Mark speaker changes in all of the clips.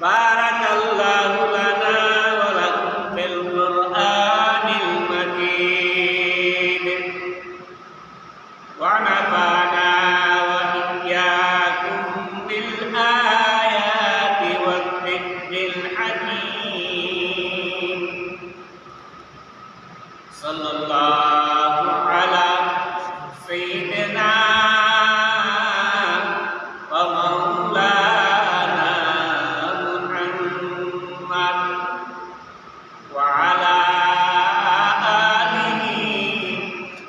Speaker 1: বারাকাল্লাহু লানা ওয়া লাকুম ফিল কুরআনিল মাজিদ ওয়া নাফা'না ওয়া ইয়্যাকুম বিল আয়াতি ওয়াদ যিকরিল হাকীম। সাল্লাল্লাহু আলা সাইয়্যিদিনা ওয়া মাওলানা মুহাম্মদ ওয়া আলা আলিহি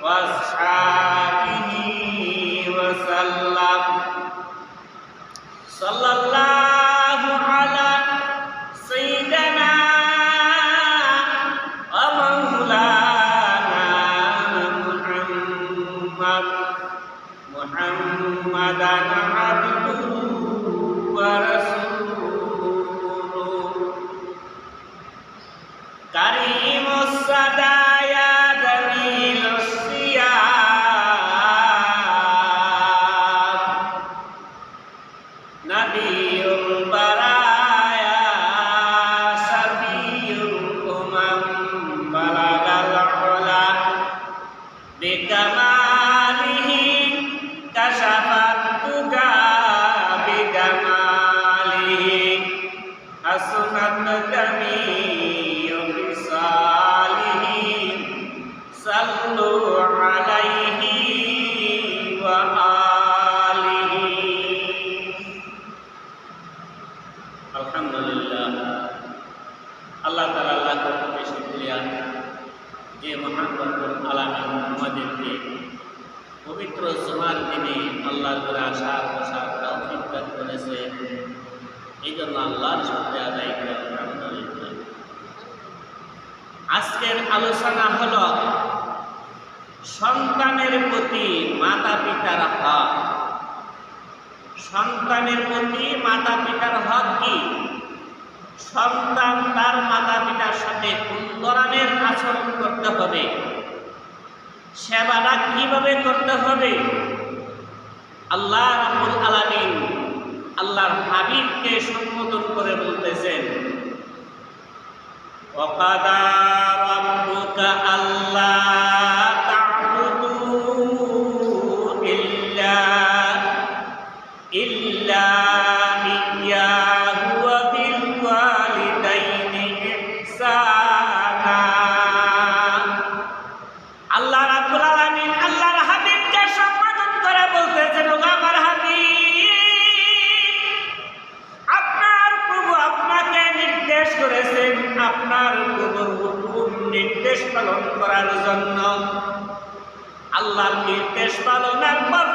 Speaker 1: ওয়া আসহাবিহি ওয়া সাল্লাম। সাল্লাল্লাহু আলা সাইয়্যিদিনা ওয়া মাওলানা মুহাম্মদ মুহাম্মাদান আবদুহু ওয়া রাসূলুহু কারীমুস সাদায়া জামিলুস সিয়াম নাবিয়ুল বারায়া সাফিয়ুল উমাম বালাগাল উলা বিকামালিহি কাশাফাত তুকা বিজামালিহি হাসনাত জামিউ ফিসালিহি সাল্লু আলাইহি ওয়া আলিহি। আলহামদুলিল্লাহ, আল্লাহ তাআলা লাখ কোটি শুকরিয়া যে মহান রব্বুল আলামিন আমাদেরকে পবিত্র জুমার দিনে আল্লাহর ঘরে আসার বসার তৌফিক দান করেছেন। এই জন্য আল্লাহর শুকরিয়া আদায় করি আলহামদুলিল্লাহ। আজকের আলোচনা হলো সন্তানের প্রতি মাতা পিতার হক। সন্তানের প্রতি মাতা পিতার হক কি? সন্তান তার মাতা পিতার সাথে কোন ধরনের আচরণ করতে হবে, সেবাটা কিভাবে করতে হবে, আল্লাহ রাব্বুল আলামিন আল্লাহর হাবিবকে সম্বোধন করে বলতেছেন, ওয়া কাদা রাব্বুকা আল্লা তা'বুদু ইল্লা ইয়্যাহু ওয়া বিল ওয়ালিদাইনি ইহসানা। আল্লাহ রাব্বুল আলামিন আল্লাহর হাবিবকে সম্বোধন করে বলতেছেন, ও আমার হাবিব, আপনার প্রভু আপনাকে নির্দেশ করেছেন আপনার প্রভুর হুকুম নির্দেশ পালন করার জন্য। আল্লাহর নির্দেশ পালনের পর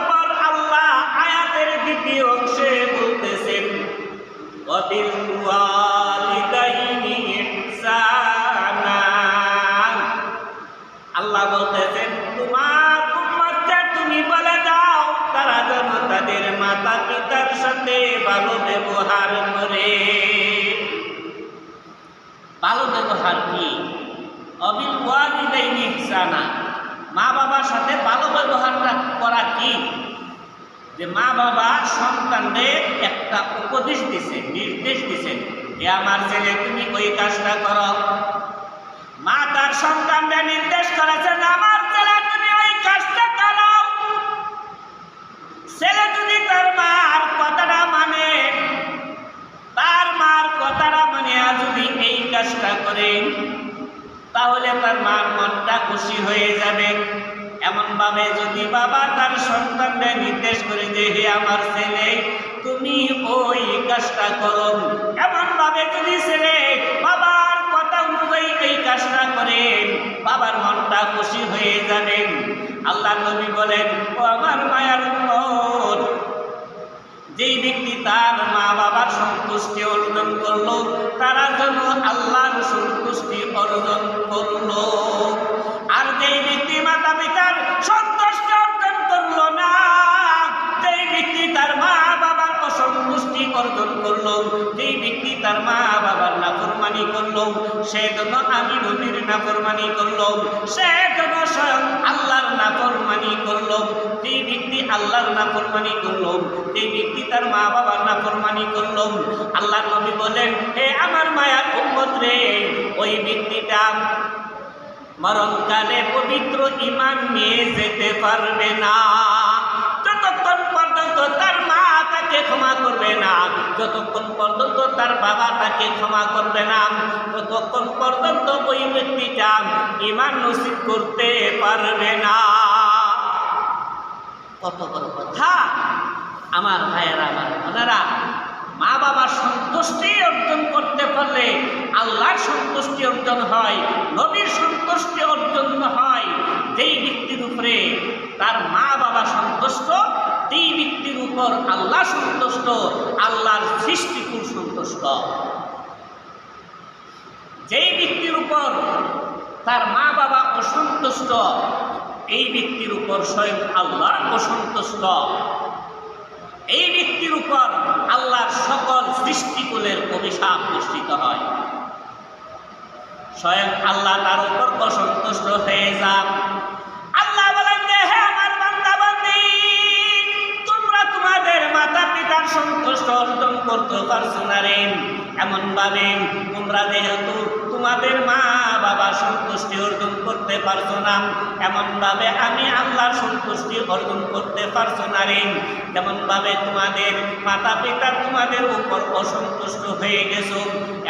Speaker 1: আল্লাহ আয়াতের দ্বিতীয় অংশে বলতেছেন, ওয়া বিল ওয়ালিদাইনি ইহসানা। আল্লাহ বলতেছেন, তোমার উম্মতকে তুমি বলে দাও তারা যেন তাদের মাতা পিতার সাথে ভালো ব্যবহার করে। ভালো ব্যবহার কি? অবিল ওয়ালিদাইনি ইহসানা, মা বাবার সাথে ভালো ব্যবহারটা করা কি? যে মা বাবা সন্তানদের একটা উপদেশ দিছে, নির্দেশ দিছেন, এ আমার ছেলে তুমি ওই কাজটা করো। মা তার সন্তানদের নির্দেশ করেছেন, আমার ছেলে তুমি ওই কাজটা করো। ছেলে যদি তার মার কথাটা মানে, তার মার কথাটা মানে যদি এই কাজটা করে, তাহলে তার মার মনটা খুশি হয়ে যাবে। এমন ভাবে যদি বাবা তার সন্তানদের নির্দেশ করে যে হে আমার ছেলে তুমি ওই কাজটা করো, এমন ভাবে যদি ছেলে বাবার কথা অনুযায়ী এই কাজটা করে, বাবার মনটা খুশি হয়ে যাবে। আল্লাহ নবী বলেন, ও আমার মায়ার উম্মত, যেই ব্যক্তি তার মা বাবার সন্তুষ্টি অর্জন করলো, তারা যেন আল্লাহর সন্তুষ্টি অর্জন করলো। আর যেই ব্যক্তি মাতা পিতার সন্তুষ্টি অর্জন করলো না, যেই ব্যক্তি তার মা বাবার অসন্তুষ্টি অর্জন করলো, যেই ব্যক্তি তার মা বাবার নাফরমানি করলো, সে যেন আমি নবীর নাফরমানি করলো, সে যেন স্বয়ং আল্লাহর নাফরমানি করলো। যেই ব্যক্তি আল্লাহর নাফরমানি করলো, যেই ব্যক্তি তার মা বাবার নাফরমানি করলো, আল্লাহ নবী বলেন, হে আমার মায়ার উম্মত রে, ওই ব্যক্তিটা মরণকালে পবিত্র ঈমান নিয়ে যেতে পারবে না যতক্ষণ পর্যন্ত তার মা তাকে ক্ষমা করবে না, যতক্ষণ পর্যন্ত তার বাবা তাকে ক্ষমা করবে না, ততক্ষণ পর্যন্ত ওই ব্যক্তিটা ঈমান নসিব করতে পারবে না। কত বড় কথা আমার ভাইয়েরা, আমার বোনেরা। মা বাবার সন্তুষ্টি অর্জন করতে পারলে আল্লাহর সন্তুষ্টি অর্জন হয়, নবীর সন্তুষ্টি অর্জন হয়। যেই ব্যক্তির উপরে তার মা বাবা সন্তুষ্ট, সেই ব্যক্তির উপর আল্লাহ সন্তুষ্ট, আল্লাহর সৃষ্টিকুল সন্তুষ্ট। যেই ব্যক্তির উপর তার মা বাবা অসন্তুষ্ট, এই ব্যক্তির উপর স্বয়ং আল্লাহ অসন্তুষ্ট। এই ব্যক্তির উপর আল্লাহর সকল সৃষ্টিকুলের অভিশাপ বর্ষিত হয়। স্বয়ং আল্লাহ তার উপর অসন্তুষ্ট হয়ে যান। আল্লাহ বলেন যে, হে আমার বান্দা বান্দি, তোমরা তোমাদের মাতা পিতার সন্তুষ্ট অর্জন করতে পারছো না রে। এমন ভাবে তোমরা যেহেতু তোমাদের মা বাবা সন্তুষ্টি অর্জন করতে পারছো না, এমন ভাবে আমি আল্লাহর সন্তুষ্টি অর্জন করতে পারছো না রে। যেমন ভাবে তোমাদের মাতা পিতা তোমাদের উপর অসন্তুষ্ট হয়ে গেছো,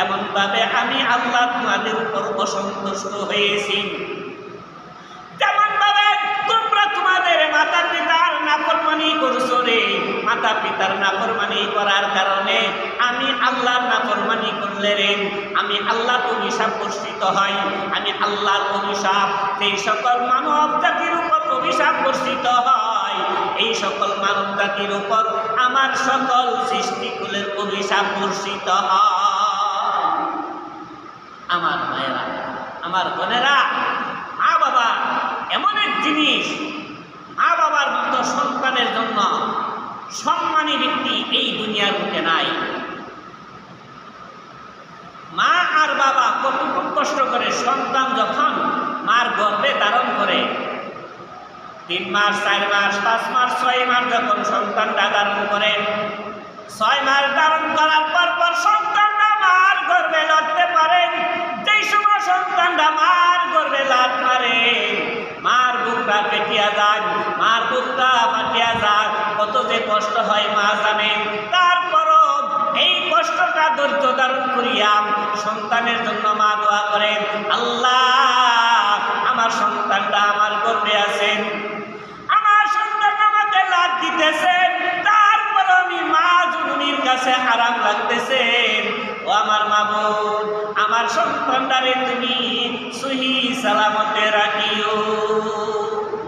Speaker 1: এমন ভাবে আমি আল্লাহ তোমাদের উপর অসন্তুষ্ট হয়েছি। যেমন ভাবে তোমরা তোমাদের মাতা পিতার নাফরমানি করছো রে, মাতা পিতার নাফরমানি করার কারণে আমি আল্লাহর নাফরমানি করলে রে, আমি আল্লাহর অভিশাপ বর্ষিত হয়। আমি আল্লাহর অভিশাপ এই সকল মানব জাতির উপর অভিশাপ বর্ষিত হয়। এই সকল মানব জাতির উপর আমার সকল সৃষ্টিকুলের অভিশাপ বর্ষিত হয়। আমার ভাইয়েরা, আমার বোনেরা, মা বাবা এমন এক জিনিস, মা বাবার মতো সন্তানের জন্য সম্মানী ব্যক্তি এই দুনিয়ার বুকে নাই। মা আর বাবা কতটুকু কষ্ট করে সন্তান যখন মার গর্ভে ধারণ করে, 3 মাস 4 মাস 5 মাস 6 মাস যখন সন্তানটা ধারণ করে, 6 মাস ধারণ করার পর সন্তানটা মার গর্ভে লড়তে পারে। যেই সময় সন্তানটা মার গর্ভে লাথ মারে, মার বুকটা পেটিয়া যায়, মার বুকটা ফাটিয়া যায়, কত যে কষ্ট হয় মা জানে। তারপরও এই কষ্টটা ধৈর্য ধারণ করিয়া সন্তানের জন্য মা দোয়া করেন, আল্লাহ আমার সন্তানটা আমার গর্ভে আছেন, আমার সন্তান আমাকে লাথ দিতেছেন, তারপর আমি মা জননীর কাছে আরাম লাগতেছেন। ও আমার মাবুদ, আমার সন্তানটারে তুমি সহি সালামতে রাখি।